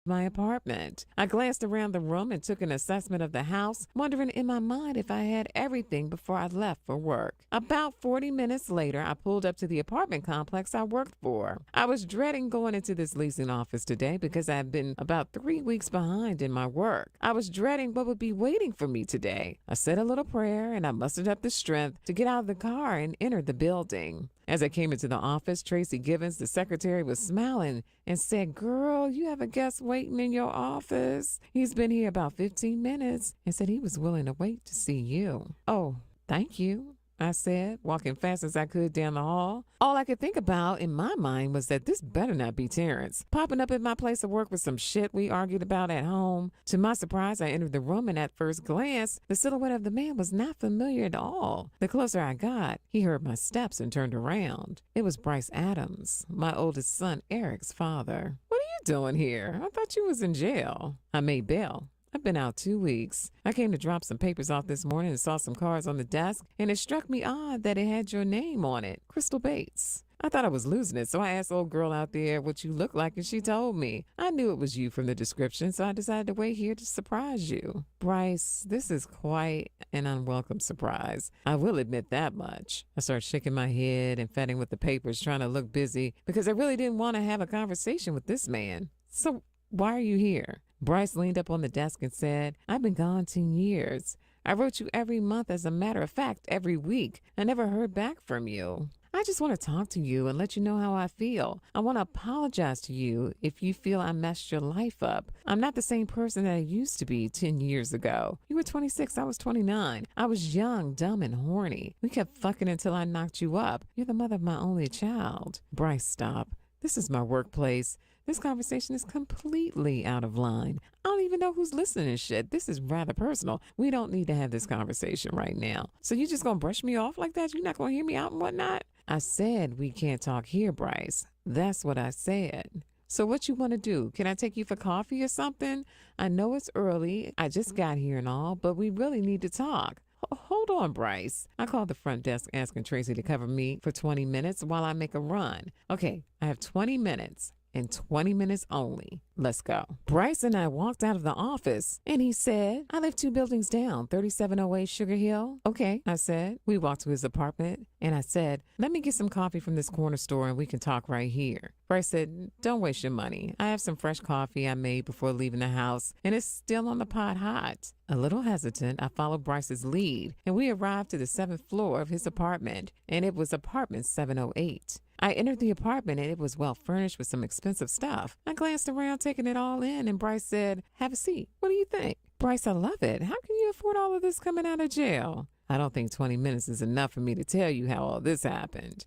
my apartment. I glanced around the room and took an assessment of the house, wondering in my mind if I had everything before I left for work. About 40 minutes later, I pulled up to the apartment complex I worked for. I was dreading going into this leasing office today because I had been about 3 weeks behind in my work. I was dreading what would be waiting for me today. I said a little prayer and I mustered up the strength to get out of the car and enter the building. As I came into the office, Tracy Givens, the secretary, was smiling and said, "Girl, you have a guest waiting in your office. He's been here about 15 minutes and said he was willing to wait to see you." "Oh, thank you," I said, walking fast as I could down the hall. All I could think about in my mind was that this better not be Terrence, popping up at my place of work with some shit we argued about at home. To my surprise, I entered the room, and at first glance, the silhouette of the man was not familiar at all. The closer I got, he heard my steps and turned around. It was Bryce Adams, my oldest son Eric's father. "What are you doing here? I thought you was in jail." I made bail. "I've been out 2 weeks. I came to drop some papers off this morning and saw some cards on the desk, and it struck me odd that it had your name on it, Crystal Bates. I thought I was losing it, so I asked old girl out there what you look like, and she told me. I knew it was you from the description, so I decided to wait here to surprise you." "Bryce, this is quite an unwelcome surprise. I will admit that much." I started shaking my head and fetting with the papers, trying to look busy, because I really didn't want to have a conversation with this man. "So why are you here?" Bryce leaned up on the desk and said, "I've been gone 10 years. I wrote you every month, as a matter of fact, every week. I never heard back from you. I just want to talk to you and let you know how I feel. I want to apologize to you if you feel I messed your life up. I'm not the same person that I used to be 10 years ago. You were 26, I was 29. I was young, dumb, and horny. We kept fucking until I knocked you up. You're the mother of my only child." Bryce, stop. This is my workplace. This conversation is completely out of line. I don't even know who's listening to shit. This is rather personal. We don't need to have this conversation right now. So you just gonna brush me off like that? You're not gonna hear me out and whatnot? I said we can't talk here, Bryce. That's what I said. So what you want to do? Can I take you for coffee or something? I know it's early. I just got here and all, but we really need to talk. Hold on, Bryce. I called the front desk asking Tracy to cover me for 20 minutes while I make a run. Okay, I have 20 minutes. And 20 minutes only. Let's go. Bryce and I walked out of the office, and he said, "I live 2 buildings down, 3708 Sugar Hill." "Okay," I said. We walked to his apartment, and I said, "Let me get some coffee from this corner store, and we can talk right here." Bryce said, "Don't waste your money. I have some fresh coffee I made before leaving the house, and it's still on the pot hot." A little hesitant, I followed Bryce's lead, and we arrived to the 7th floor of his apartment, and it was apartment 708. I entered the apartment, and it was well furnished with some expensive stuff. I glanced around, taking it all in, and Bryce said, "Have a seat. What do you think?" "Bryce, I love it. How can you afford all of this coming out of jail?" "I don't think 20 minutes is enough for me to tell you how all this happened."